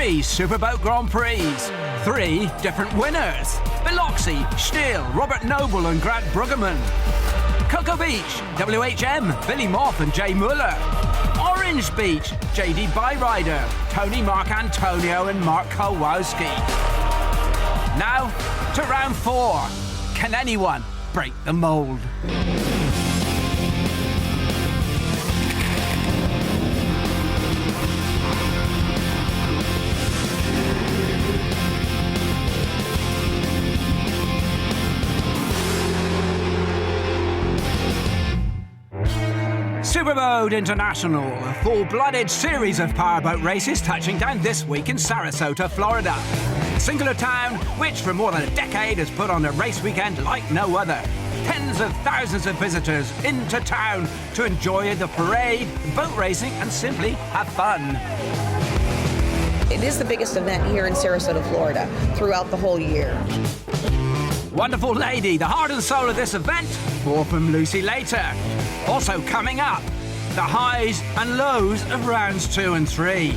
3 Superboat Grand Prix, 3 different winners. Biloxi, Stihl, Robert Noble and Grant Bruggeman. Cocoa Beach, WHM, Billy Moth and Jay Muller. Orange Beach, JD Byrider, Tony Mark Antonio and Mark Kowalski. Now to round 4. Can anyone break the mould? Superboat International, a full-blooded series of powerboat races touching down this week in Sarasota, Florida. A singular town which for more than a decade has put on a race weekend like no other. Tens of thousands of visitors into town to enjoy the parade, boat racing and simply have fun. It is the biggest event here in Sarasota, Florida, throughout the whole year. Wonderful lady, the heart and soul of this event, more from Lucy later. Also coming up, the highs and lows of rounds 2 and 3.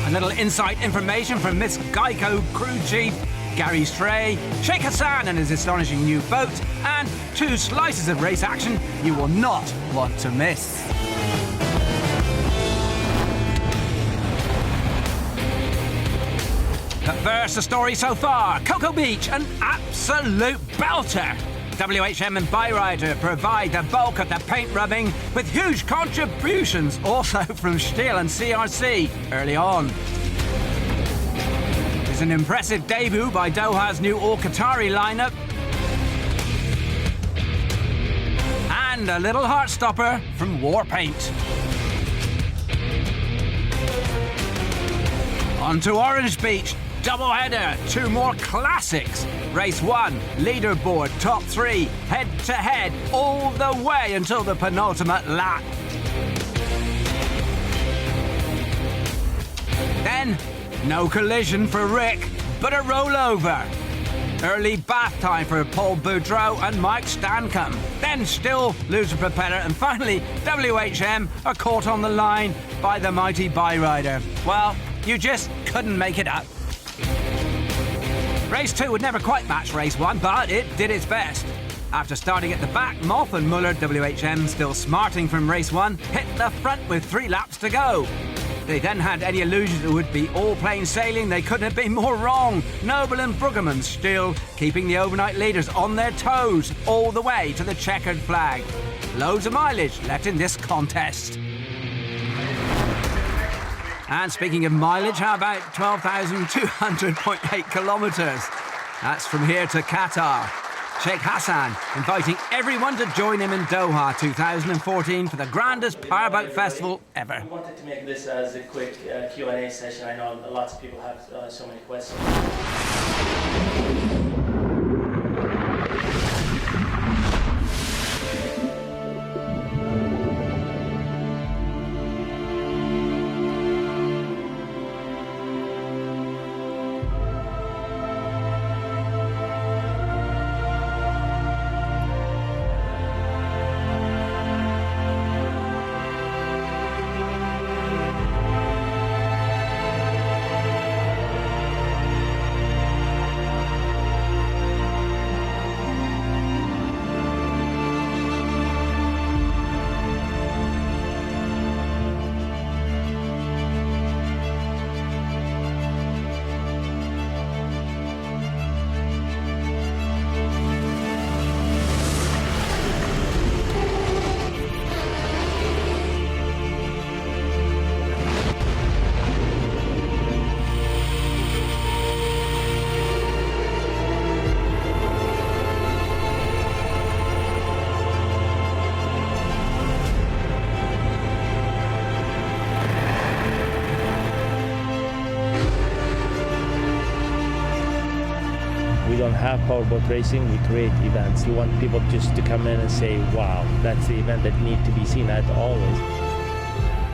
A little inside information from Miss Geico crew chief, Gary Stray, Sheikh Hassan and his astonishing new boat, and 2 slices of race action you will not want to miss. But first, the story so far. Cocoa Beach, an absolute belter. WHM and Byrider provide the bulk of the paint rubbing with huge contributions also from Stihl and CRC early on. There's an impressive debut by Doha's new Al-Qatari lineup. And a little heart stopper from Warpaint. On to Orange Beach. Doubleheader, 2 more classics. Race 1, leaderboard, top 3, head-to-head, all the way until the penultimate lap. Then, no collision for Rick, but a rollover. Early bath time for Paul Boudreau and Mike Stancombe. Then still lose a propeller, and finally, WHM are caught on the line by the mighty Byrider. Well, you just couldn't make it up. Race 2 would never quite match Race 1, but it did its best. After starting at the back, Moth and Muller, WHM, still smarting from Race 1, hit the front with 3 laps to go. They then had any illusions it would be all plain sailing. They couldn't have been more wrong. Noble and Bruggeman still keeping the overnight leaders on their toes all the way to the checkered flag. Loads of mileage left in this contest. And speaking of mileage, how about 12,200.8 kilometres? That's from here to Qatar. Sheikh Hassan inviting everyone to join him in Doha 2014 for the grandest powerboat festival ever. We wanted to make this as a quick Q&A session. I know lots of people have so many questions. We don't have powerboat racing, we create events. We want people just to come in and say, wow, that's the event that needs to be seen at always.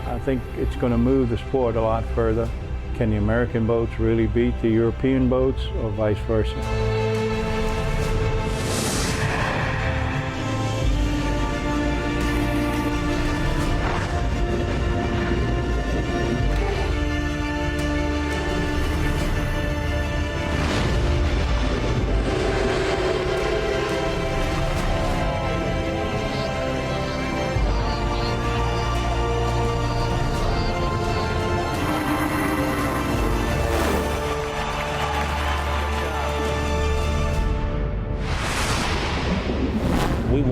I think it's going to move the sport a lot further. Can the American boats really beat the European boats or vice versa?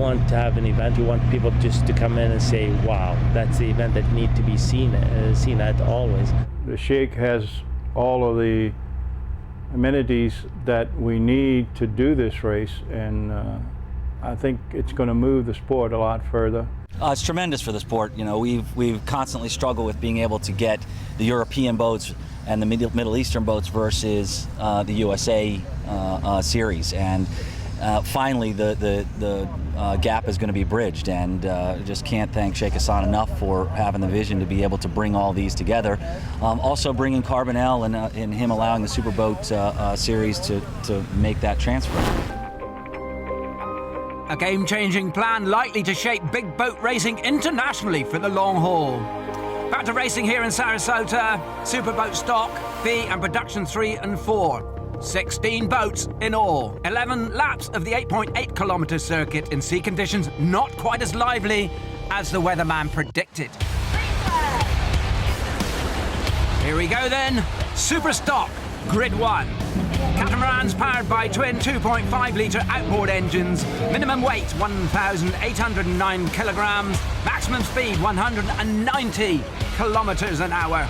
want to have an event, you want people just to come in and say, wow, that's the event that need to be seen at always. The Sheikh has all of the amenities that we need to do this race, and I think it's going to move the sport a lot further. It's tremendous for the sport. You know, we've constantly struggled with being able to get the European boats and the Middle Eastern boats versus the USA series, and finally the gap is going to be bridged, and just can't thank Sheikh Hassan enough for having the vision to be able to bring all these together. Also bringing Carbonell and him allowing the Superboat series to make that transfer. A game-changing plan likely to shape big boat racing internationally for the long haul. Back to racing here in Sarasota, Superboat stock, fee and production 3 and 4. 16 boats in all. 11 laps of the 8.8 kilometre circuit in sea conditions not quite as lively as the weatherman predicted. Here we go then. Super stock, grid 1. Catamarans powered by twin 2.5-litre outboard engines. Minimum weight 1,809 kilograms. Maximum speed 190 kilometres an hour.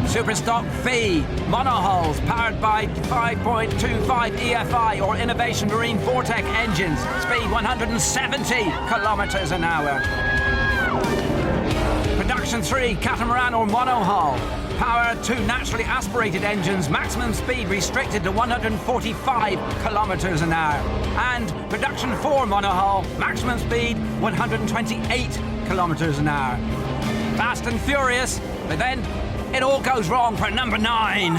Superstock V, monohulls powered by 5.25 EFI or Innovation Marine Vortec engines, speed 170 kilometres an hour. Production 3, catamaran or monohull, power 2 naturally aspirated engines, maximum speed restricted to 145 kilometres an hour. And Production 4 monohull, maximum speed 128 kilometres an hour. Fast and furious, but then it all goes wrong for number 9.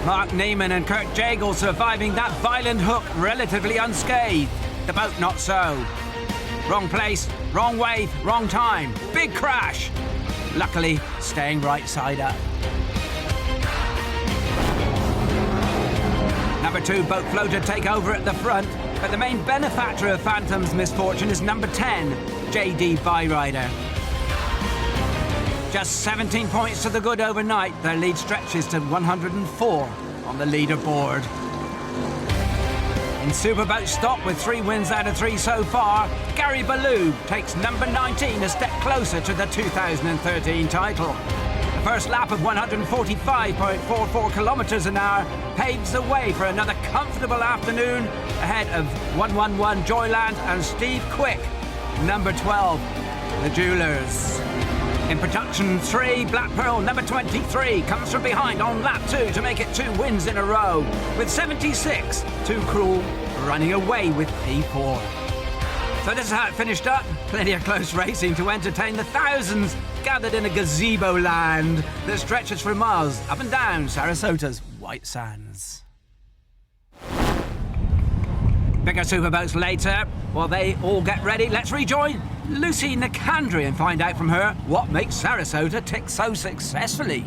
Mark Neiman and Kurt Jagel surviving that violent hook relatively unscathed. The boat not so. Wrong place, wrong wave, wrong time. Big crash. Luckily, staying right side up. Number 2 boat floater take over at the front, but the main benefactor of Phantom's misfortune is number 10, JD Byrider. Just 17 points to the good overnight. Their lead stretches to 104 on the leaderboard. In Superboat stock with 3 wins out of 3 so far, Gary Ballou takes number 19 a step closer to the 2013 title. The first lap of 145.44 kilometres an hour paves the way for another comfortable afternoon ahead of 111 Joyland and Steve Quick, number 12, the Jewelers. In Production 3, Black Pearl, number 23, comes from behind on lap 2 to make it 2 wins in a row, with 76, Too Cruel running away with P4. So this is how it finished up. Plenty of close racing to entertain the thousands gathered in a gazebo land that stretches for miles up and down Sarasota's white sands. Bigger superboats later. While they all get ready, let's rejoin Lucy Nicandri and find out from her what makes Sarasota tick so successfully.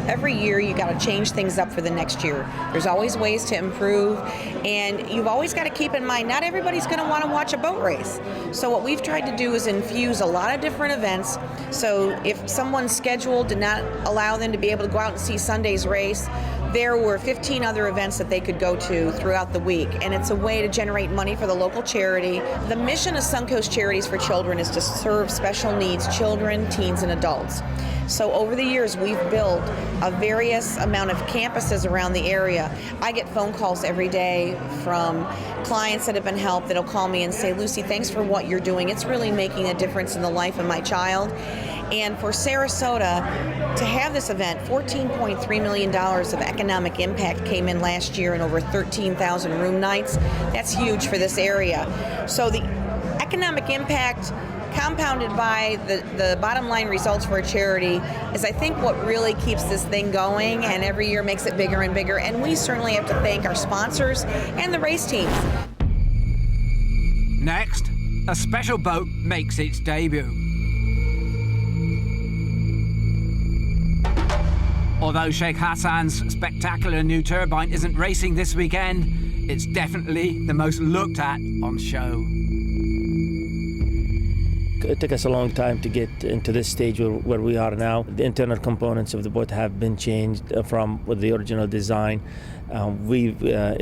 Every year you got to change things up for the next year. There's always ways to improve, and you've always got to keep in mind not everybody's going to want to watch a boat race. So what we've tried to do is infuse a lot of different events. So if someone's schedule did not allow them to be able to go out and see Sunday's race, there were 15 other events that they could go to throughout the week, and it's a way to generate money for the local charity. The mission of Suncoast Charities for Children is to serve special needs children, teens, and adults. So over the years, we've built a various amount of campuses around the area. I get phone calls every day from clients that have been helped that'll call me and say, Lucy, thanks for what you're doing. It's really making a difference in the life of my child. And for Sarasota to have this event, $14.3 million of economic impact came in last year and over 13,000 room nights. That's huge for this area. So the economic impact compounded by the bottom line results for a charity is, I think, what really keeps this thing going, and every year makes it bigger and bigger. And we certainly have to thank our sponsors and the race teams. Next, a special boat makes its debut. Although Sheikh Hassan's spectacular new turbine isn't racing this weekend, it's definitely the most looked at on show. It took us a long time to get into this stage where we are now. The internal components of the boat have been changed from the original design. We've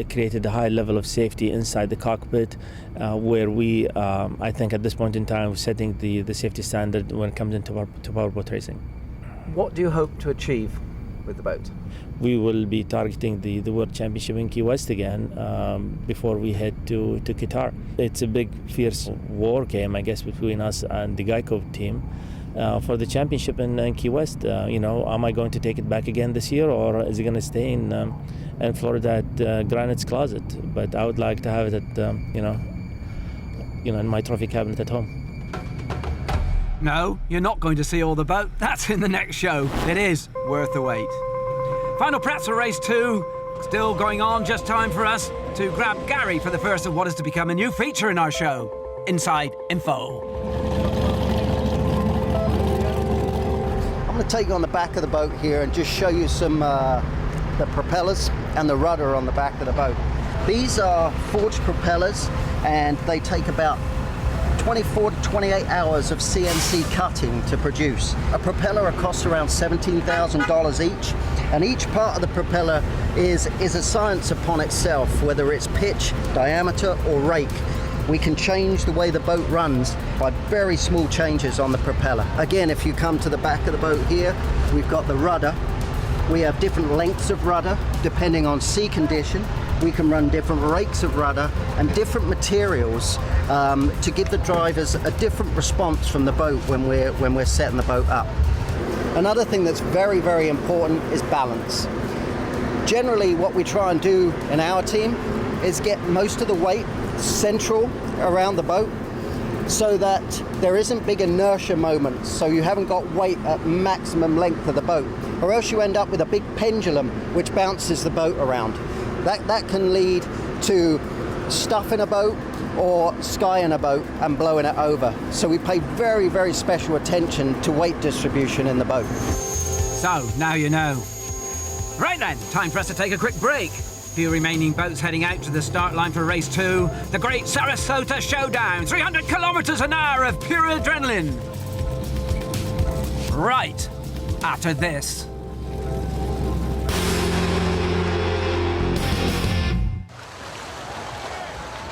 created a high level of safety inside the cockpit, where we, I think at this point in time, we're setting the safety standard when it comes into powerboat racing. What do you hope to achieve with the boat? We will be targeting the World Championship in Key West again before we head to Qatar. It's a big, fierce war game, I guess, between us and the Geico team for the championship in Key West. Am I going to take it back again this year, or is it going to stay in Florida at Granite's Closet? But I would like to have it at, in my trophy cabinet at home. No, you're not going to see all the boat. That's in the next show. It is worth the wait. Final preps for race 2. Still going on, just time for us to grab Gary for the first of what is to become a new feature in our show, Inside Info. I'm going to take you on the back of the boat here and just show you some the propellers and the rudder on the back of the boat. These are forged propellers, and they take about 24 to 28 hours of CNC cutting to produce. A propeller costs around $17,000 each, and each part of the propeller is a science upon itself, whether it's pitch, diameter, or rake. We can change the way the boat runs by very small changes on the propeller. Again, if you come to the back of the boat here, we've got the rudder. We have different lengths of rudder depending on sea condition. We can run different rakes of rudder and different materials to give the drivers a different response from the boat when we're setting the boat up. Another thing that's very, very important is balance. Generally, what we try and do in our team is get most of the weight central around the boat so that there isn't big inertia moments, so you haven't got weight at maximum length of the boat, or else you end up with a big pendulum which bounces the boat around. That can lead to stuff in a boat or sky in a boat and blowing it over. So we pay very, very special attention to weight distribution in the boat. So, now you know. Right then, time for us to take a quick break. Few remaining boats heading out to the start line for race 2. The great Sarasota Showdown. 300 kilometers an hour of pure adrenaline. Right after this.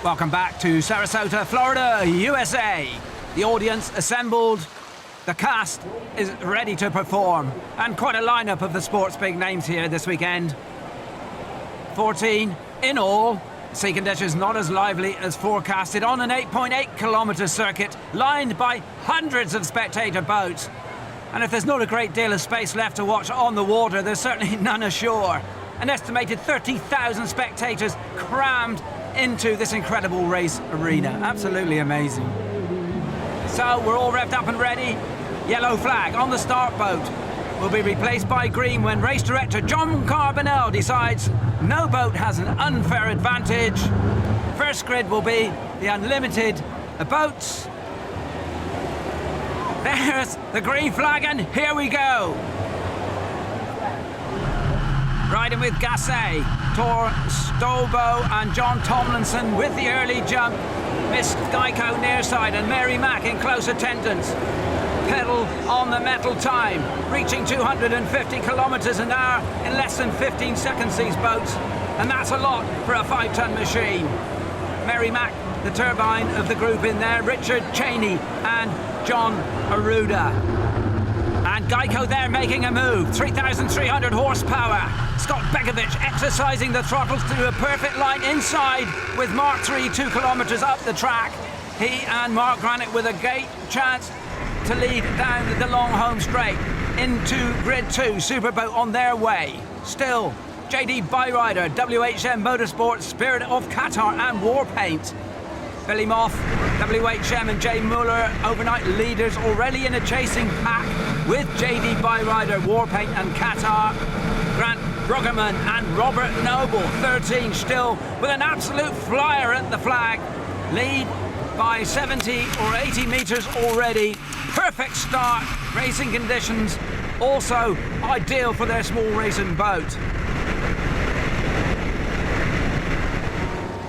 Welcome back to Sarasota, Florida, USA. The audience assembled. The cast is ready to perform. And quite a lineup of the sport's big names here this weekend. 14 in all. Sea conditions not as lively as forecasted on an 8.8 kilometre circuit lined by hundreds of spectator boats. And if there's not a great deal of space left to watch on the water, there's certainly none ashore. An estimated 30,000 spectators crammed into this incredible race arena. Absolutely amazing. So we're all revved up and ready. Yellow flag on the start boat will be replaced by green when race director John Carbonell decides no boat has an unfair advantage. First grid will be the unlimited boats. There's the green flag, and here we go. Riding with Gasset, Tor Stolbo and John Tomlinson with the early jump. Miss Geico nearside and Mary Mack in close attendance. Pedal on the metal time, reaching 250 kilometers an hour in less than 15 seconds, these boats. And that's a lot for a 5-ton machine. Mary Mack, the turbine of the group in there, Richard Cheney and John Aruda. And Geico there making a move, 3,300 horsepower. Scott Begovic exercising the throttles to a perfect line inside with Mark 3 2 kilometers up the track. He and Mark Granite with a great chance to lead down the long home straight into grid 2. Superboat on their way. Stihl, JD Byrider, WHM Motorsports, Spirit of Qatar and Warpaint. Billy Moff, WHM and Jay Muller, overnight leaders already in a chasing pack with JD Byrider, Warpaint and Qatar. Grant Bruggerman and Robert Noble, 13 still with an absolute flyer at the flag. Lead by 70 or 80 meters already. Perfect start. Racing conditions also ideal for their small racing boat.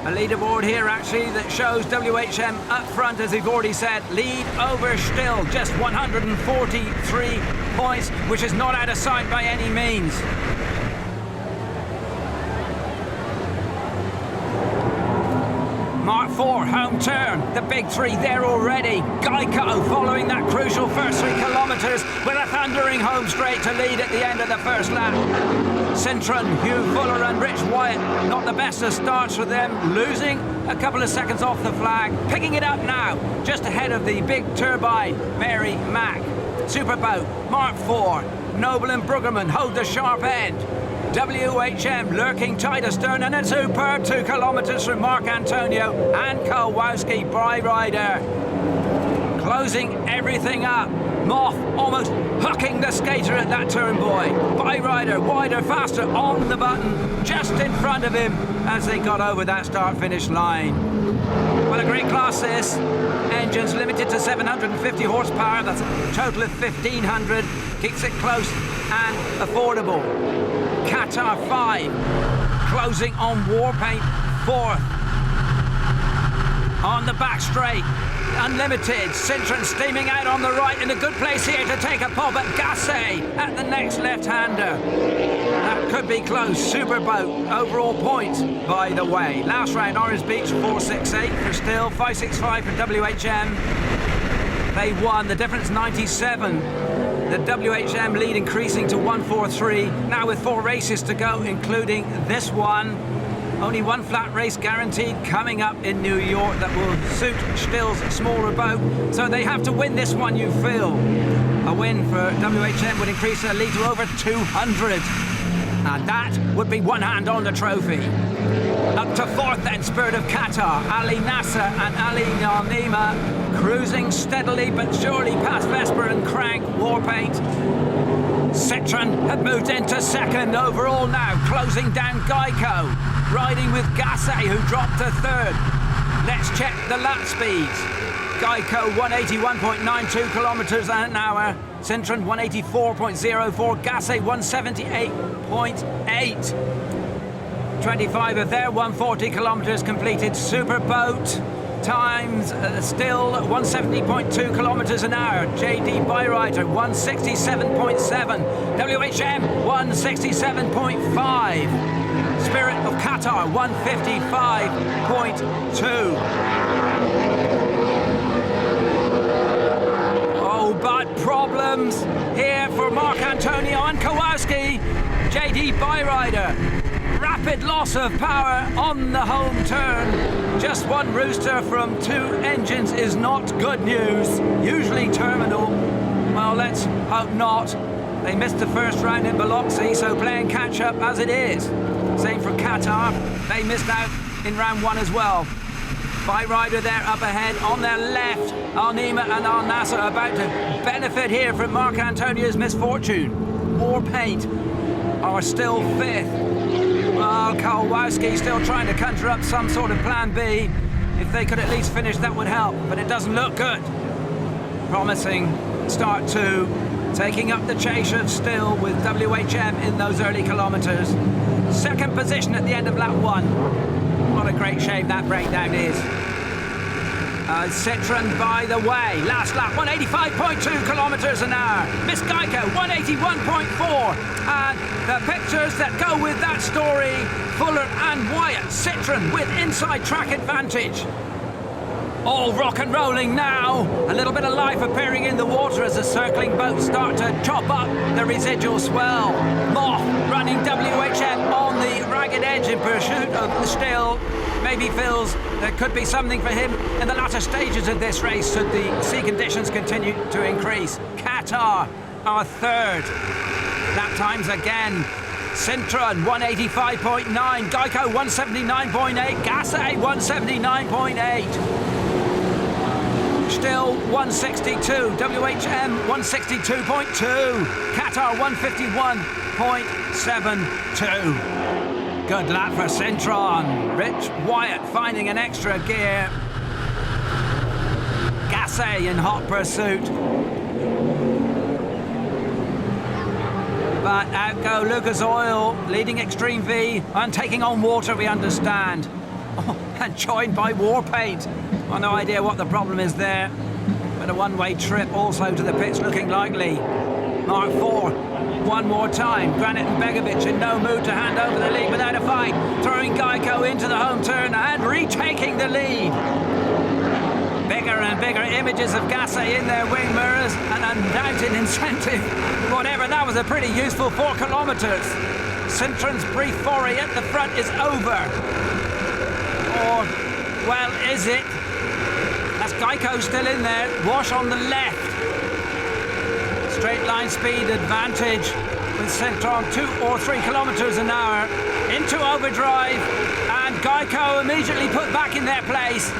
A leaderboard here actually that shows WHM up front, as we've already said, lead over Stihl, just 143 points, which is not out of sight by any means. Mark 4, home turn, the big three there already. Geico following that crucial first 3 kilometres with a thundering home straight to lead at the end of the first lap. Cintron, Hugh Fuller and Rich Wyatt, not the best of starts for them, losing a couple of seconds off the flag. Picking it up now, just ahead of the big turbine, Mary Mack. Superboat, Mark 4, Noble and Bruggerman hold the sharp end. WHM lurking tight astern, and a superb 2 kilometres from Mark Antonio and Kowalski Byrider. Closing everything up. Moth almost hooking the skater at that turn, boy. Byrider wider, faster on the button, just in front of him as they got over that start-finish line. What a great class this. Engines limited to 750 horsepower, that's a total of 1,500. Keeps it close and affordable. Qatar 5, closing on Warpaint 4th. On the back straight, Unlimited, Cintron steaming out on the right, in a good place here to take a pull, but Gasset at the next left-hander. That could be close. Superboat, overall points, by the way. Last round, Orange Beach, 468 for Stihl, 565 for WHM. They won, the difference 97. The WHM lead increasing to 143, now with 4 races to go, including this one. Only one flat race guaranteed coming up in New York that will suit Stihl's smaller boat, so they have to win this one, you feel. A win for WHM would increase their lead to over 200. And that would be one hand on the trophy. Up to 4th then, Spirit of Qatar, Al-Nasser and Al-Neama cruising steadily but surely past Vesper and Crank Warpaint. Cintron have moved into 2nd overall now, closing down Geico, riding with Gasset, who dropped to 3rd. Let's check the lap speeds. Geico 181.92 kilometres an hour, Cintron 184.04, Gasset 178.8. 25 of their 140 kilometres completed. Superboat times Stihl 170.2 kilometres an hour. JD Byrider 167.7. WHM 167.5. Spirit of Qatar 155.2. Oh, but problems here for Mark Antonio and Kowalski. JD Byrider, rapid loss of power on the home turn. Just one rooster from 2 engines is not good news. Usually terminal. Well, let's hope not. They missed the first round in Biloxi, so playing catch up as it is. Same for Qatar. They missed out in round 1 as well. Byrider there up ahead. On their left, Al-Neama and Al-Nasser about to benefit here from Mark Antonio's misfortune. Warpaint are still 5th. Well, Kowalski still trying to conjure up some sort of plan B. If they could at least finish, that would help, but it doesn't look good. Promising start 2, taking up the chase of Stihl with WHM in those early kilometres. 2nd position at the end of lap 1. What a great shame that breakdown is. Cintron by the way. Last lap, 185.2 kilometres an hour. Miss Geico, 181.4. And the pictures that go with that story, Fuller and Wyatt. Cintron with inside track advantage. All rock and rolling now. A little bit of life appearing in the water as the circling boats start to chop up the residual swell. Moth running WHM on the ragged edge in pursuit of Stihl. Maybe feels there could be something for him in the latter stages of this race should the sea conditions continue to increase. Qatar are 3rd. Lap times again. Cintron 185.9, Geico 179.8, Gasset 179.8. Stihl 162, WHM 162.2, Qatar 151.72. Good lap for Cintron. Rich Wyatt finding an extra gear. Gasset in hot pursuit. But out go Lucas Oil, leading Extreme V and taking on water, we understand. and joined by war paint. Well, no idea what the problem is there, but a one-way trip also to the pits looking likely. Mark 4, one more time. Granit and Begovic in no mood to hand over the lead without a fight, throwing Geico into the home turn and retaking the lead. Bigger and bigger images of Gasay in their wing mirrors, an undoubted incentive. Whatever, that was a pretty useful 4 kilometres. Sintron's brief foray at the front is over. Or, well, is it? That's Geico still in there. Wash on the left. Straight line speed advantage with Sintron 2 or 3 kilometres an hour into overdrive, and Geico immediately put back in their place.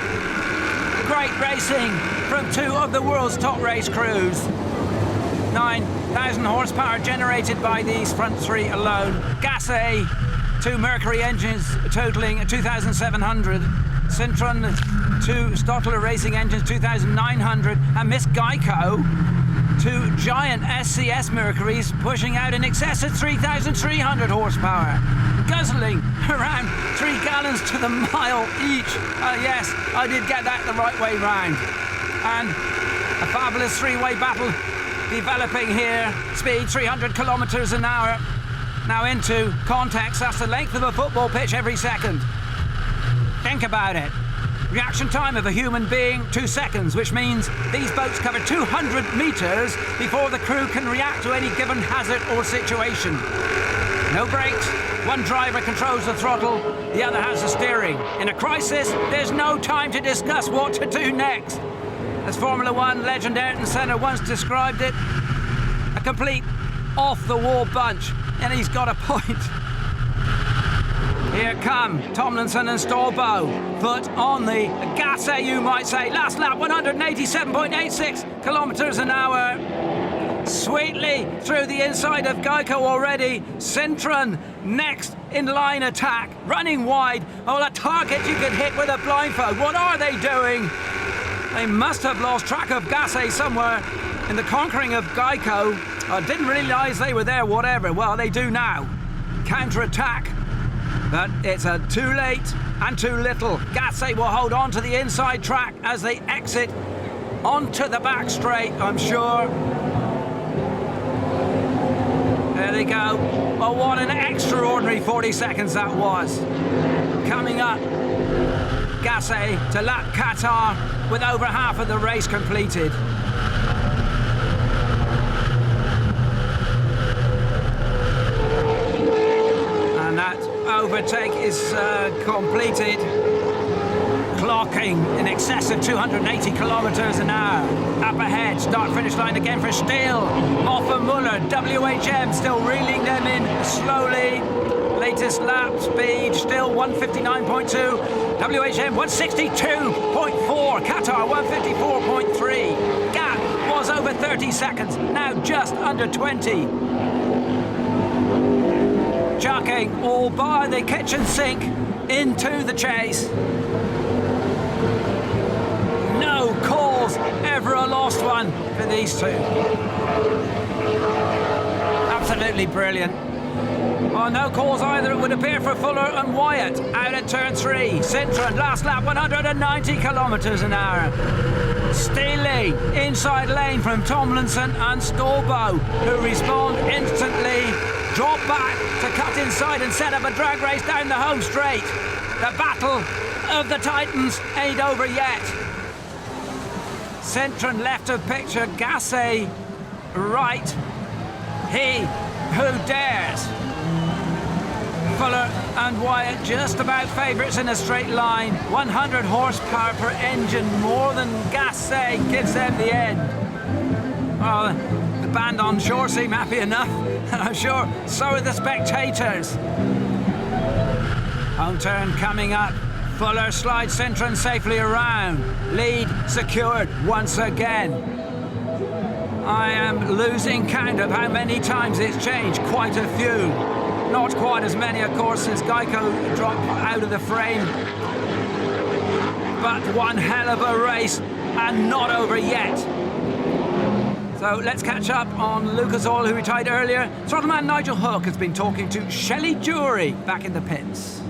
Great racing from 2 of the world's top race crews. 9,000 horsepower generated by these front 3 alone. Gasay, 2 Mercury engines totaling 2,700. Sintron, 2 Stotler Racing engines, 2,900. And Miss Geico, 2 giant SCS Mercuries pushing out in excess of 3,300 horsepower, guzzling around 3 gallons to the mile each. Yes, I did get that the right way round. And a fabulous 3-way battle developing here. Speed 300 kilometres an hour. Now into context, that's the length of a football pitch every second. Think about it. Reaction time of a human being, 2 seconds, which means these boats cover 200 metres before the crew can react to any given hazard or situation. No brakes, one driver controls the throttle, the other has the steering. In a crisis, there's no time to discuss what to do next. As Formula One legend Ayrton Senna once described it, a complete off-the-wall bunch, and he's got a point. Here come Tomlinson and Storbo. Foot on the gas, you might say. Last lap, 187.86 kilometres an hour. Sweetly through the inside of Geico already. Sintron next in line attack. Running wide. Oh, a target you could hit with a blindfold. What are they doing? They must have lost track of Gasay somewhere in the conquering of Geico. I didn't realise they were there, whatever. Well, they do now. Counter-attack. But it's too late and too little. Gasay will hold on to the inside track as they exit onto the back straight, I'm sure. There they go. Oh, what an extraordinary 40 seconds that was. Coming up, Gasay to lap Qatar with over half of the race completed. And that overtake is completed, clocking in excess of 280 kilometres an hour. Up ahead, start-finish line again for Stihl, Mohammed, Muller, WHM still reeling them in slowly. Latest lap speed, Stihl 159.2, WHM 162.4, Qatar 154.3. Gap was over 30 seconds, now just under 20. Chucking all by the kitchen sink into the chase. No calls, ever a lost one for these two. Absolutely brilliant. Well, no calls either, it would appear, for Fuller and Wyatt out at turn 3. Sintron, last lap, 190 kilometres an hour. Steely, inside lane from Tomlinson and Storbo, who respond instantly. Drop back to cut inside and set up a drag race down the home straight. The battle of the Titans ain't over yet. Sintron left of picture, Gasay right. He who dares. Fuller and Wyatt just about favourites in a straight line. 100 horsepower per engine, more than Gasay gives them the end. Well, the band on shore seem happy enough, and I'm sure so are the spectators. Home turn coming up. Fuller slides Sintron safely around. Lead secured once again. I am losing count of how many times it's changed. Quite a few. Not quite as many, of course, since Geico dropped out of the frame. But one hell of a race, and not over yet. So let's catch up on Lucas Oil, who retired earlier. Throttleman Nigel Hook has been talking to Shelley Jury back in the pits.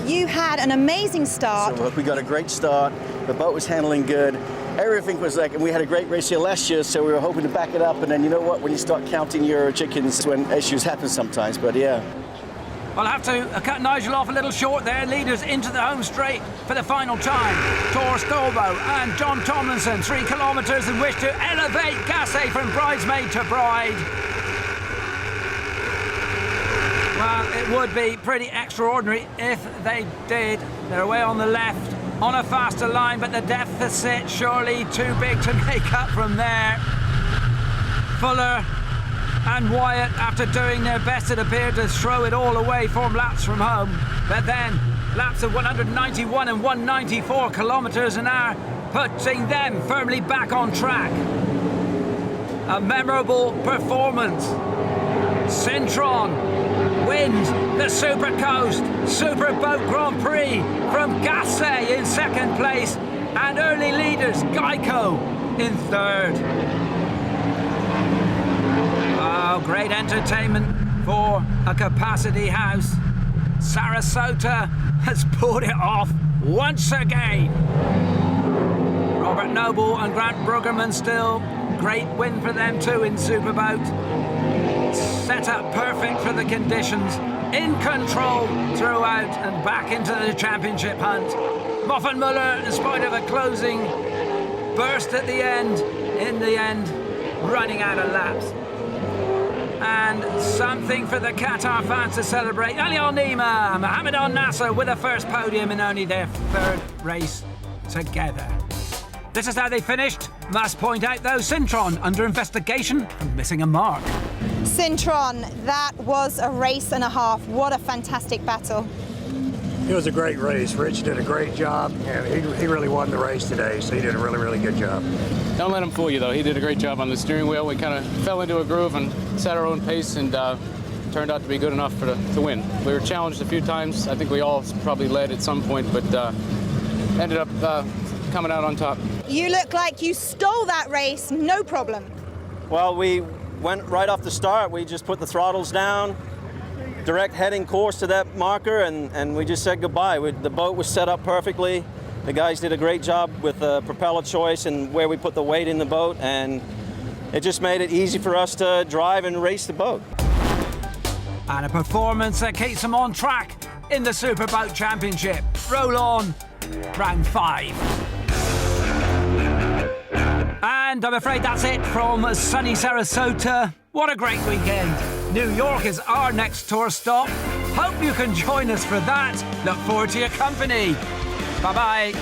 You had an amazing start. So we got a great start. The boat was handling good. Everything was like, and we had a great race here last year, so we were hoping to back it up. And then you know what? When you start counting your chickens, it's when issues happen sometimes. But yeah. I'll have to cut Nigel off a little short there. Leaders into the home straight for the final time. Tor Stolbo and John Tomlinson, 3 kilometres, and wish to elevate Gasset from bridesmaid to bride. Well, it would be pretty extraordinary if they did. They're away on the left, on a faster line, but the deficit surely too big to make up from there. Fuller and Wyatt, after doing their best, it appeared to throw it all away, form laps from home. But then, laps of 191 and 194 kilometres an hour, putting them firmly back on track. A memorable performance. Sintron wins the Super Coast Superboat Grand Prix from Gasset in second place, and early leaders Geico in third. Oh, great entertainment for a capacity house. Sarasota has pulled it off once again. Robert Noble and Grant Bruggerman still. Great win for them too in Superboat. Set up perfect for the conditions. In control throughout and back into the championship hunt. Moffenmuller, in spite of a closing burst at the end, in the end, running out of laps. And something for the Qatar fans to celebrate. Al-Neama, Mohammed Al-Nasser with a first podium in only their third race together. This is how they finished. Must point out, though, Sintron under investigation for missing a mark. Sintron, that was a race and a half. What a fantastic battle. It was a great race. Rich did a great job, and he really won the race today, so he did a really, really good job. Don't let him fool you, though. He did a great job on the steering wheel. We kind of fell into a groove and set our own pace, and turned out to be good enough to win. We were challenged a few times. I think we all probably led at some point, but ended up coming out on top. You look like you stole that race, no problem. Well, we went right off the start. We just put the throttles down, direct heading course to that marker, and we just said goodbye. The boat was set up perfectly. The guys did a great job with the propeller choice and where we put the weight in the boat, and it just made it easy for us to drive and race the boat. And a performance that keeps them on track in the Superboat Championship. Roll on, round 5. And I'm afraid that's it from sunny Sarasota. What a great weekend. New York is our next tour stop. Hope you can join us for that. Look forward to your company. Bye-bye.